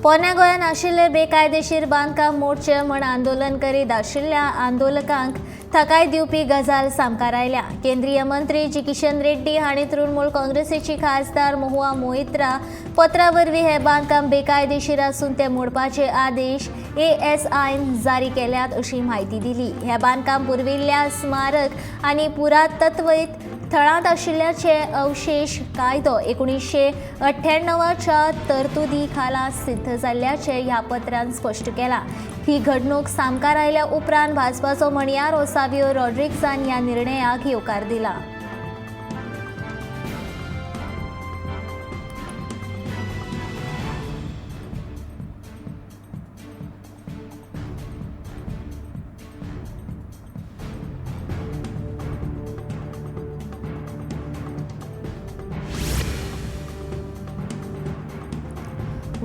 पोरण्या गोंयांत आशिल्ले बेकायदेशीर बांदकाम मोडचे म्हण आंदोलन करीत आशिल्ल्या आंदोलकांक थाकाय दिवपी गजाल सामकार आयल्या। केंद्रीय मंत्री जी किशन रेड्डी हांणी तृणमूल काँग्रेसीची खासदार महुआ मोइत्रा पत्रा वरवीं हे बांदकाम बेकायदेशीर आसून ते मोडपाचे आदेश ASIन जारी केल्यात अशी म्हायती दिली। हे बांदकाम पुरविल्ल्या स्मारक आनी पुरातत्वीय थळांत आशिल्ल्याचे अवशेश कायदो 1998 च्या तरतुदी खाला सिद्ध जाल्ल्याचे ह्या पत्रांत स्पश्ट केला। ही घडणूक सामकार आयल्या उपरांत भाजपाचो म्हणयार सावियो रॉड्रिग्जान ह्या निर्णयाक येवकार दिला।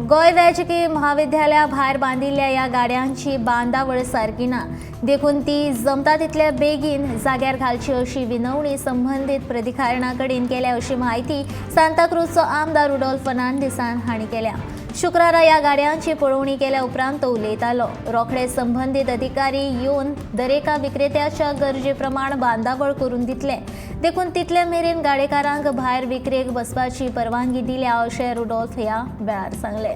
गोय वैजकी महाविद्यालया भायर बांदिल्ल्या ह्या गाड्यांची बांदावळ सारकी ना, देखून ती जमता तितले बेगीन जाग्यार घालची अशी विनवणी संबंधीत प्राधिकरणा कडेन केल्या अशी माहिती सांताक्रूजचो आमदार रुडोल्फ फर्नांडीस हांणी केल्या। शुक्रारा ह्या गाड्यांची पळोवणी केल्या उपरांत तो उलयतालो। रोखडे संबंधीत अधिकारी येवन दरेका विक्रेत्याच्या गरजे प्रमाण बांदावळ करून दितले, देखून तितले मेरेन गाडेकारांक भायर विक्रेक बसपाची परवानगी दिल्या अशें रुडोल्फ ह्या वेळार सांगले।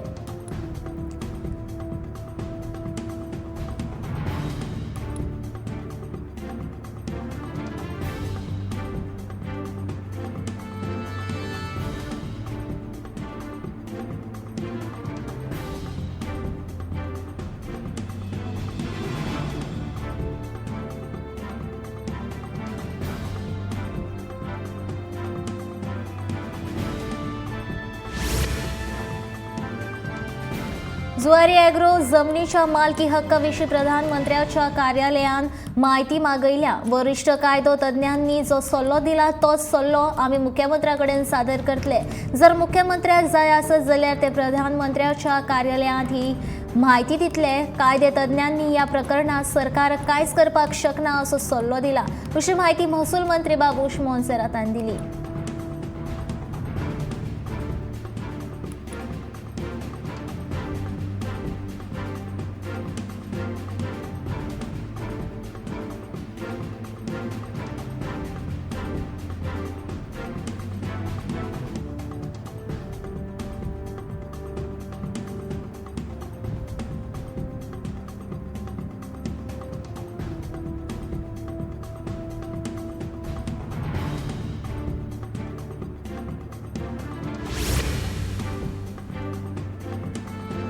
जुवारी एग्रो जमनीच्या मालकी हक्काविशीं प्रधानमंत्र्याच्या कार्यालयान माहिती मागयल्या। वरिष्ठ कायदो तज्ञांनी जो सल्लो दिला तोच सल्लो आमी मुख्यमंत्र्याकडेन सादर करतले। जर मुख्यमंत्र्याक जाय आसत जाल्यार ते प्रधानमंत्र्याच्या कार्यालयांत ही माहिती दितले। कायदे तज्ञांनी ह्या प्रकरणात सरकार कांयच करपाक शकना असो सल्लो दिला, अशी माहिती महसूल मंत्री बाबूश मोन्सेरातान दिली।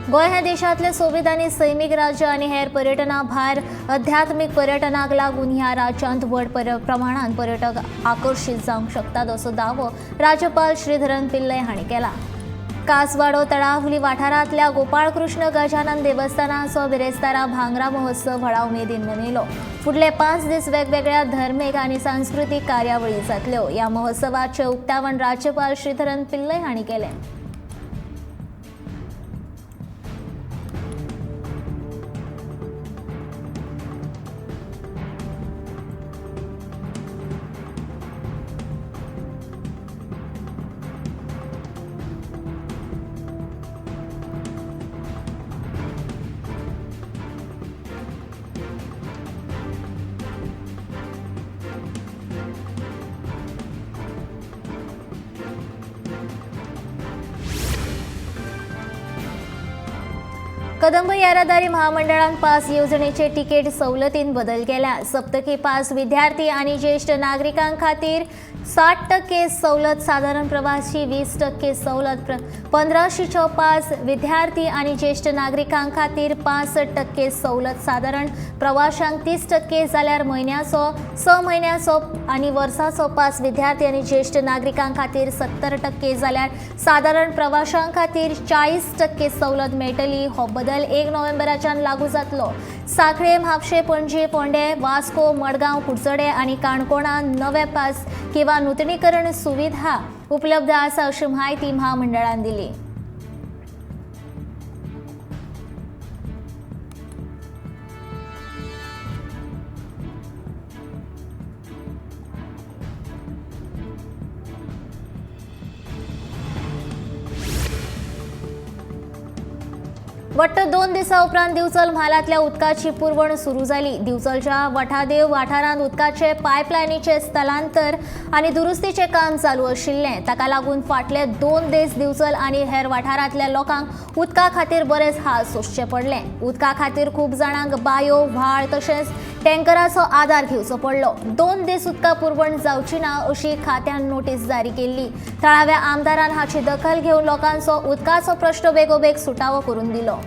गोय हे देशातले सोबीत आनी सैमीक राज्य आनी हेर पर्यटना भायर अध्यात्मीक पर्यटनाक लागून ह्या राज्यांत व्हड प्रमाणात पर्यटक आकर्षित जावंक शकतात असो दावो राज्यपाल श्रीधरन पिल्लय हांणी केला। कासवाडो तळावली वाठारांतल्या गोपाळकृष्ण गजानन देवस्थानाचो बिरेस्तारा भांगरा महोत्सव व्हडा उमेदीन मनयलो। फुडले 5 दीस वेगवेगळ्या धर्मीक आनी सांस्कृतीक कार्यावळी जातल्यो। ह्या महोत्सवाचे उक्तावण राज्यपाल श्रीधरन पिल्लय हांणी केलें। कदंब येरादारी महामंडळान पास येवजणेचे तिकेट सवलतीन बदल केल्या। सप्तकी पास विद्यार्थी आणि ज्येष्ठ नागरिकां खातीर 60% सवलत, साधारण प्रवासी 20% सवलत, 1500 पास विद्यार्थी आणि ज्येष्ठ नागरिकां खातीर 65% सवलत, साधारण प्रवाशांक 30% जाल्यार म्हयन्याचो 6 म्हयन्याचो आणि वर्साचो पास विद्यार्थी आणि ज्येष्ठ नागरिकां खातीर 70% जाल्यार साधारण प्रवाशांक खातीर 40% सवलत मेळटली। हो बदल 1 नोव्हेंबराच्यान लागू जातलो। साखळे, म्हापशे, पणजी, फोंडे, वास्को, मडगांव, कुडचडे आणि काणकोणा नवे पास किंवा नूतनीकरण सुविधा उपलब्ध आसा अशी माहिती महामंडळान दिली। वट्ट 2 दिसा उपरांत दिवचल म्हालांतल्या उदकाची पुरवण सुरू जाली। दिवचलच्या वठादेव वाठारांत उदकाचे पायपलायनीचे स्थलांतर आनी दुरुस्तीचे काम चालू आशिल्लें। ताका लागून फाटले 2 दीस दिवचल आनी हेर वाठारांतल्या लोकांक उदका खातीर बरेच हाल सोंसचे पडले। उदका खातीर खूब जाणांक बायो, व्हाळ तशेंच टँकराचो आदार घेवचो पडलो। 2 दीस उदका पुरवण जावची ना अशी खात्यान नोटीस जारी केल्ली। थळाव्या आमदारान हाची दखल घेवन लोकांचो उदकाचो प्रश्न बेगोबेग सुटावो करून दिलो।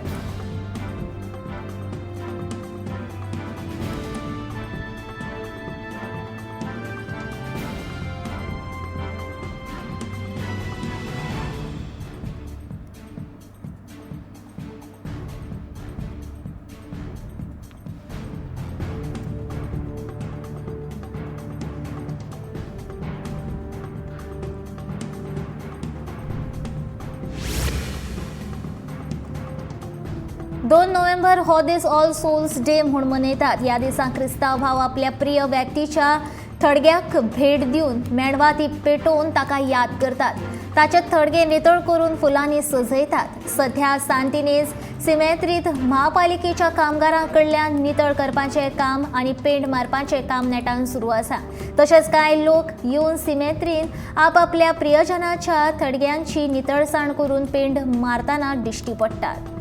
दोन नोव्हेंबर हो दीस ऑल सोल्स डे म्हणून मनयतात। ह्या दिसा क्रिस्तांव भाव आपल्या प्रिय व्यक्तीच्या थडग्याक भेट दिवन मेणवाती पेटोवन ताका याद करतात। ताचे थडगे नितळ करून फुलांनी सजयतात। सध्या सांतिनेज सिमेत्रींत महापालिकेच्या कामगारां कडल्यान नितळ करपाचें काम आनी पेंट मारपाचें काम नेटान सुरू आसा। तशेंच कांय लोक येवन सिमेत्रींत आपल्या प्रियजनाच्या थडग्यांची नितळसाण करून पेंट मारतना दिश्टी पडटात।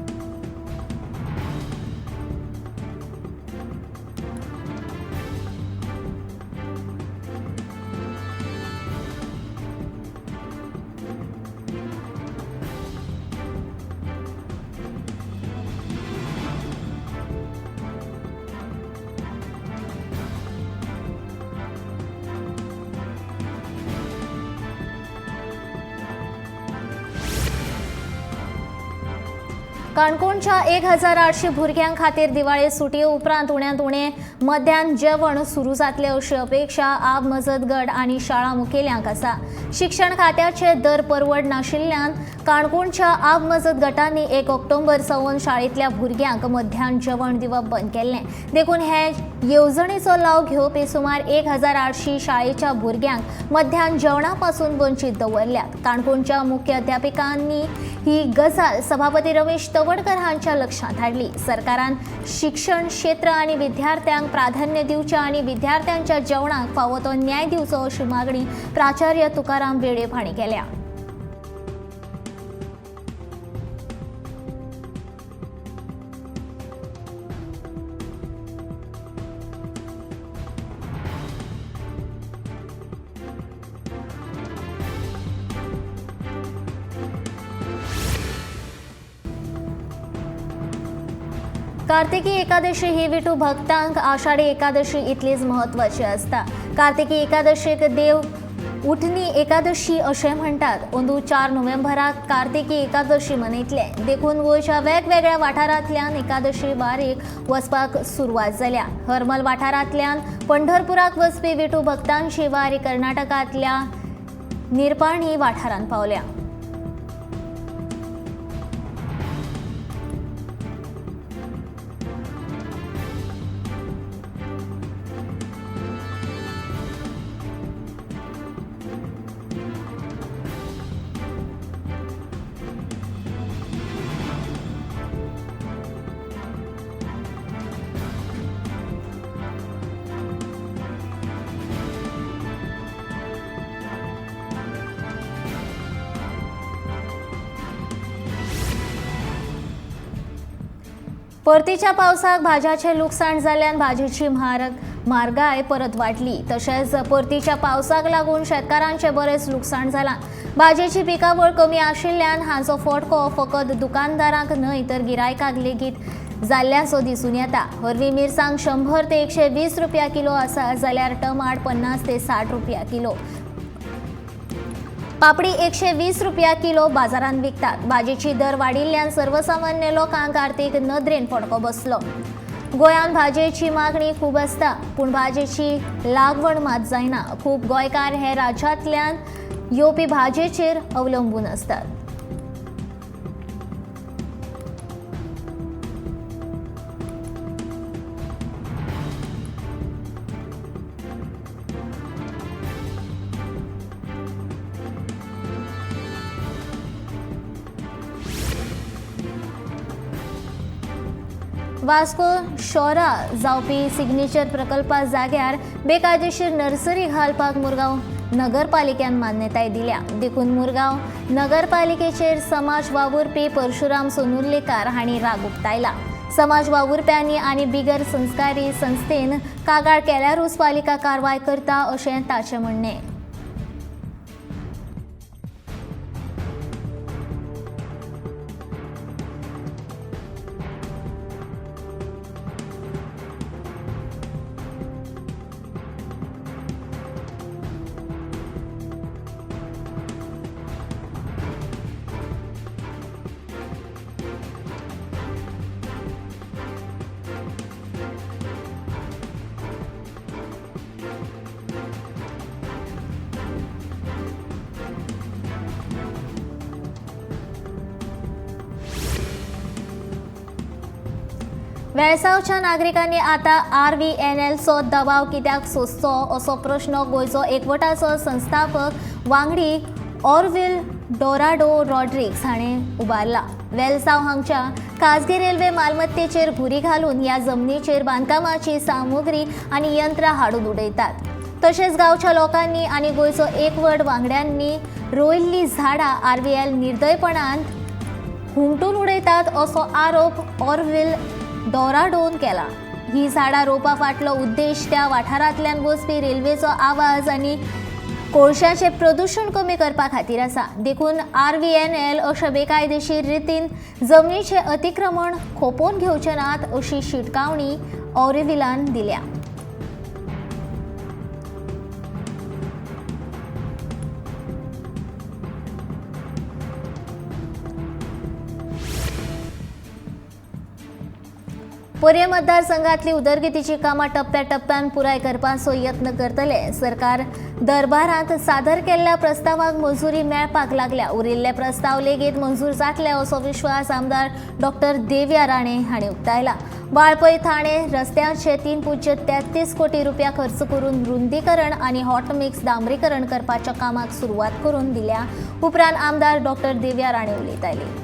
काणकोणच्या 1800 भुरग्यां खातीर दिवाळे सुटये उपरांत उण्यांत उणें मध्यान जेवण सुरू जातले अशी अपेक्षा आब मजत गट आनी शाळा मुखेल्यांक आसा। शिक्षण खात्याचे दर परवड नाशिल्ल्यान काणकोणच्या आब मजत गटांनी 1 ऑक्टोबर सावन शाळेंतल्या भुरग्यांक मध्यान जेवण दिवप बंद केल्लें। देखून हे येवजणेचो लाव घेवपी सुमार 1800 शाळेच्या भुरग्यांक मध्यान जेवणा पासून वंचीत दवरल्यात। काणकोणच्या मुख्य अध्यापिकांनी ही गजाल सभापती रमेश तवडकर हांच्या लक्षांत हाडली। सरकारान शिक्षण क्षेत्र आनी विद्यार्थ्यांक प्राधान्य दिवचे आनी विद्यार्थ्यांच्या जेवणाक फावो तो न्याय दिवचो अशी मागणी प्राचार्य तुकाराम बेडेफ हांणी केल्या। कार्तिकी एकादशी ही विठू भक्तांक आषाढी एकादशी इतलीच महत्वाची असता। कार्तिकी एकादशीक देव उठणी एकादशी अशें म्हणटात। अंदू 4 नोव्हेंबराक कार्तिकी एकादशी मनयतले। देखून गोंयच्या वेगवेगळ्या वाठारांतल्यान एकादशी बारीक वचपाक सुरवात जाल्या। हरमल वाठारांतल्यान पंढरपुराक वचपी विठू भक्तांची वारी कर्नाटकांतल्या निरपाणी वाठारांत पावल्या। परतीच्या पावसाक भाज्याचे लुकसाण जाल्ल्यान भाजीची म्हारगाय परत वाडली। तशेंच परतीच्या पावसाक लागून शेतकारांचे बरेच लुकसाण जालां। भाजयेची पिकावळ कमी आशिल्ल्यान हाचो फटको फकत दुकानदारांक न्हय तर गिरायकांक लेगीत जाल्ल्याचो दिसून येता। हरवी मिरसांग 100 ते 120 रुपया किलो आसा जाल्यार टमाट 50 ते 60 रुपया किलो। पापडी 120 रुपया किलो बाजारांत विकतात। भाजीची दर वाडिल्ल्यान सर्वसामान्य लोकांक आर्थीक नदरेन फटको बसलो। गोंयांत भाजयेची मागणी खूब आसता पूण भाजयेची लागवड मात जायना। खूब गोंयकार हे राज्यांतल्यान येवपी भाजयेचेर अवलंबून असतात। वास्को शहरा जावपी सिग्नेचर प्रकल्पा जाग्यार बेकायदेशीर नर्सरी घालपाक मुरगांव नगरपालिकेन मान्यताय दिल्या. देखून मुरगांव नगरपालिकेचेर समाज वावुरपी परशुराम सोनुर्लेकार हांणी राग उक्तायला. समाज वावुरप्यांनी आनी बिगर संस्कारी संस्थेन कागाळ केल्यारूच पालिका कारवाय करता अशें ताचें म्हणणें. वेळसावच्या नागरिकांनी आता RVNLचो दबाव कित्याक सोंसचो असो प्रश्न गोंयचो एकवटाचो संस्थापक वांगडी ऑरविल डोराडो रॉड्रिग्स हाणें उबारला. वेलसाव हांगच्या खाजगी रेल्वे मालमत्तेचेर घुरी घालून ह्या जमनीचेर बांदकामाची सामुग्री आनी यंत्रां हाडून उडयतात. तशेंच गांवच्या लोकांनी आनी गोंयचो एकवट वांगड्यांनी रोयिल्लीं झाडां RVL निर्दयपणान हुमटून उडयतात असो आरोप ऑरविल डोराडोन केला. ही झाडां रोवपा फाटलो उद्देश त्या वाठारांतल्यान वचपी रेल्वेचो आवाज आनी कोळशाचें प्रदूषण कमी करपा खातीर आसा. देखून RVNL अशा बेकायदेशीर रितीन जमनीचें अतिक्रमण खोपोवन घेवचें नात अशी शिटकावणी ऑरविलान दिल्या. पर्ये मतदारसंघातली उदरगतीची कामां टप्प्याटप्प्यान पुराय करपाचो यत्न करतले. सरकार दरबारांत सादर केल्ल्या प्रस्तावाक मंजुरी मेळपाक लागल्या. उरिल्ले प्रस्ताव लेगीत मंजूर जातले असो विश्वास आमदार डॉ. देवया राणे हांणी उक्तायला. वाळपय थाणे रस्त्याचे 3.33 कोटी रुपया खर्च करून रुंदीकरण आनी हॉट मिक्स डांबरीकरण करपाच्या कामाक सुरवात करून दिल्या. उपरांत आमदार डॉ. देवया राणे उलयताले.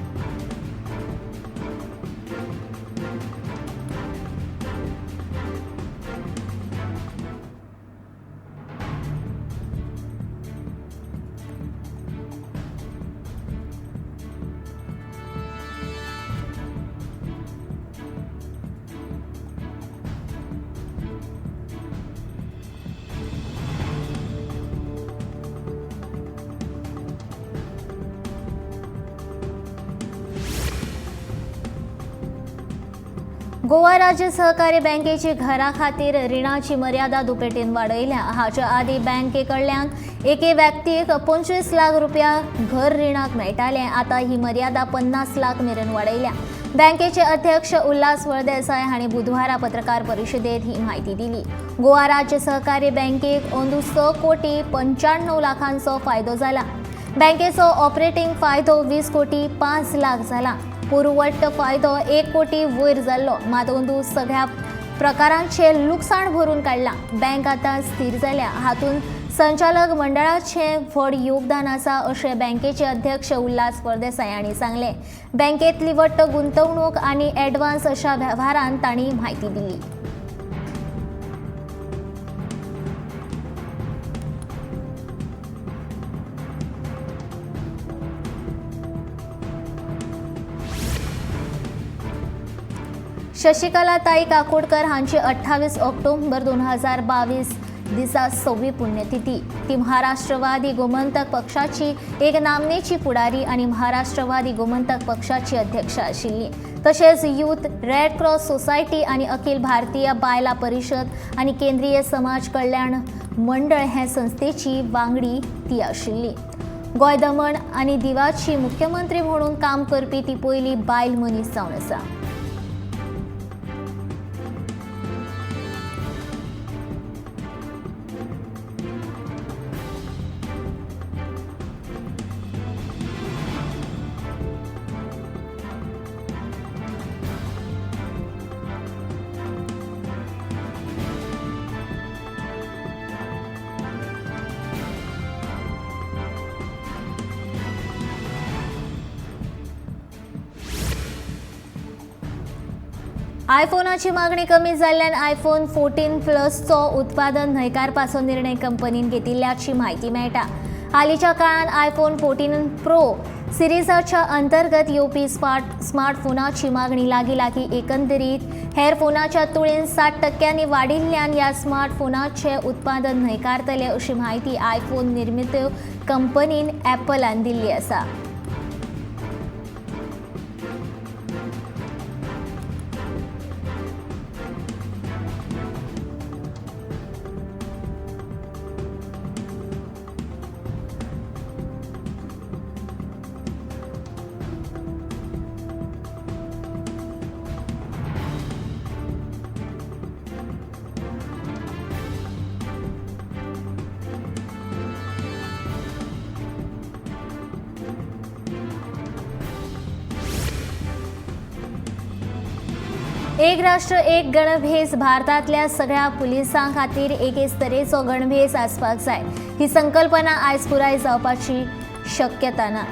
गोवा राज्य सहकारी बँकेची घरा खातीर रिणाची मर्यादा दुपेटीन वाडयल्या. हाच्या आदी बँके कडल्यान एके व्यक्तीक 25 लाख रुपया घर रिणाक मेळटाले. आता ही मर्यादा 50 लाख मेरेन वाडयल्या. बँकेचे अध्यक्ष उल्हास वळदेसाय हांणी बुधवारा पत्रकार परिशदेत ही म्हायती दिली. गोवा राज्य सहकारी बँकेक अंदू 6 कोटी 95 लाखांचो फायदो जाला. बँकेचो ऑपरेटिंग फायदो 20 कोटी 5 लाख जाला. पुरवट्ट फायदो 1 कोटी वयर जाल्लो. मात अंदू सगळ्या प्रकारांचे लुकसाण भरून काडला. बँक आतां स्थिर जाल्या. हातून संचालक मंडळाचें व्हड योगदान आसा अशें बँकेचे अध्यक्ष उल्हास फळदेसाय हांणी सांगलें. बँकेंतली वट्ट गुंतवणूक आनी एडवान्स अशा वेव्हारांत तांणी म्हायती दिली. शशिकला ताई काकोडकर हांची 28 ऑक्टोबर 2022 दिसा 6वी पुण्यतिथी. ती महाराष्ट्रवादी गोमंतक पक्षाची एक नामनेची पुढारी आणि महाराष्ट्रवादी गोमंतक पक्षाची अध्यक्ष आशिल्ली. तशेंच यूथ रेड क्रॉस सोसायटी आणि अखिल भारतीय बायला परिषद आणि केंद्रीय समाज कल्याण मंडळ हे संस्थेची वांगडी ती आशिल्ली. गोंय दमण आणि दिवाची मुख्यमंत्री म्हणून काम करपी ती पयली बायल मनीस जावन आसा. आयफोनाची मागणी कमी जाल्ल्यान आयफोन 14 प्लसचो उत्पादन न्हयकारपाचो निर्णय कंपनीन घेतिल्ल्याची माहिती मेळटा। हालींच्या काळात आयफोन 14 प्रो सिरीजाच्या अंतर्गत येवपी स्मार्टफोनाची मागणी लागीं एकंदरीत हेर फोनाच्या तुळेन 60% वाडिल्ल्यान ह्या स्मार्टफोनाचे उत्पादन न्हयकारतले अशी माहिती आयफोन निर्मातो कंपनीन ॲपलान दिल्ली आसा। एक राष्ट्र एक गणभेस भारतातल्या सगळ्या पुलिसां खातीर एकेच तरेचो गणभेस आसपाक जाय ही संकल्पना आयज पुराय जावपाची शक्यता ना।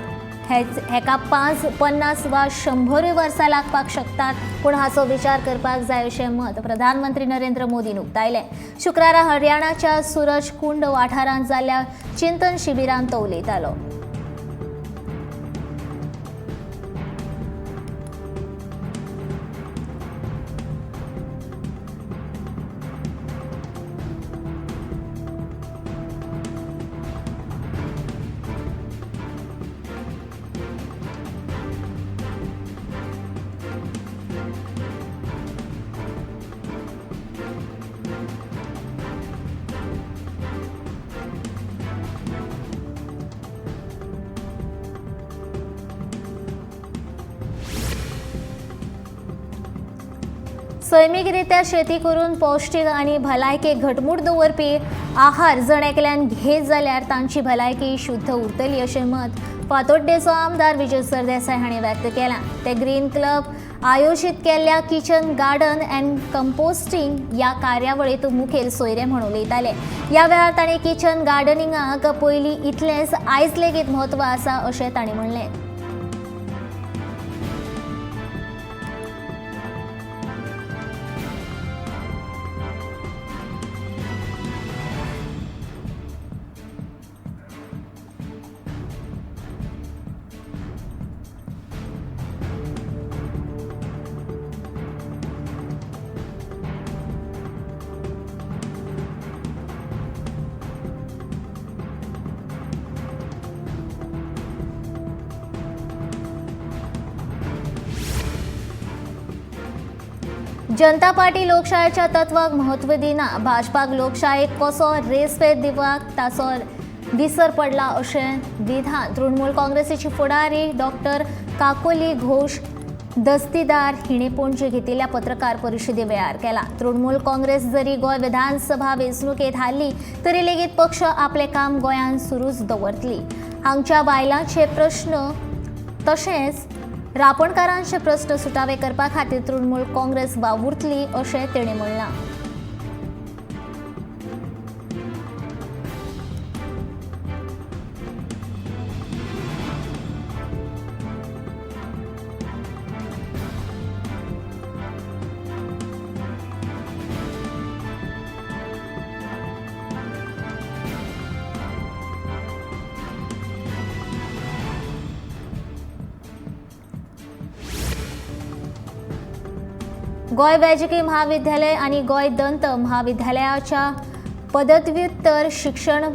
हेका 50 वा 100 वर्सां लागपाक शकतात, पूण हाचो विचार करपाक जाय अशें मत प्रधानमंत्री नरेंद्र मोदीन उक्तायलें। शुक्रारा हरियाणाच्या सूरजकुंड वाठारांत जाल्ल्या चिंतन शिबिरांत तो उलयतालो। सैमीकरित्या शेती करून पौष्टिक आणि भलायके घटमूट दवरपी आहार जण एकल्यान घेत जाल्यार तांची भलायकी शुद्ध उरतली अशें मत फातोड्डेचो आमदार विजय सरदेसाय हांणी व्यक्त केलां। ते ग्रीन क्लब आयोजीत केल्ल्या किचन गार्डन अँड कंपोस्टिंग ह्या कार्यावळींत मुखेल सोयरे म्हूण उलयताले। ह्या वेळार तांणी किचन गार्डनिंगाक पयलीं इतलेंच आयज लेगीत म्हत्व आसा अशें तांणी म्हणलें। जनता पार्टी लोकशायेच्या तत्वाक म्हत्व दिना, भाजपाक लोकशायेक कसो रेस्पेद दिवपाक ताचो विसर पडला अशें विधान तृणमूल काँग्रेसीची फुडारी डॉक्टर काकोली घोष दस्तीदार हिणें पणजे घेतिल्ल्या पत्रकार परिशदे वेळार केला। तृणमूल काँग्रेस जरी गोंय विधानसभा वेंचणुकेंत हारली तरी लेगीत पक्ष आपलें काम गोंयांत सुरूच दवरतली। हांगच्या बायलांचे प्रश्न तशेंच रापणकारांचे प्रश्न सुटावे करपा खातीर तृणमूल काँग्रेस वावुरतली अशें तेणें म्हणलां। गोंय वैजकी महाविद्यालय आणि गोंय दंत महाविद्यालयाच्या पदव्युत्तर शिक्षण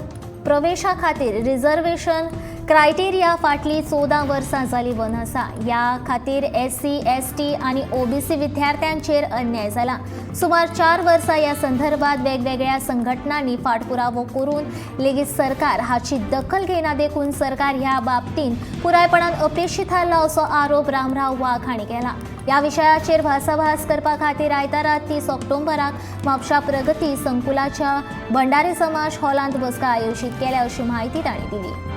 प्रवेशा खातीर रिझर्वेशन क्रायटेरिया फाटली 14 वर्सां जाली बंद आसा। ह्या खातीर SC, ST आनी OBC विद्यार्थ्यांचेर अन्याय जाला। सुमार 4 वर्सां ह्या संदर्भात वेगवेगळ्या संघटनांनी फाटपुरावो करून लेगीत सरकार हाची दखल घेना देखून सरकार ह्या बाबतींत पुरायपणान अपेक्षीत थारला असो आरोप रामराव वाघ हांणी केला। ह्या विशयाचेर भासाभास करपा खातीर आयतारा 30 ऑक्टोबराक म्हापशा प्रगती संकुलाच्या भंडारी समाज हॉलांत बसका आयोजीत केल्या अशी माहिती तांणी दिली।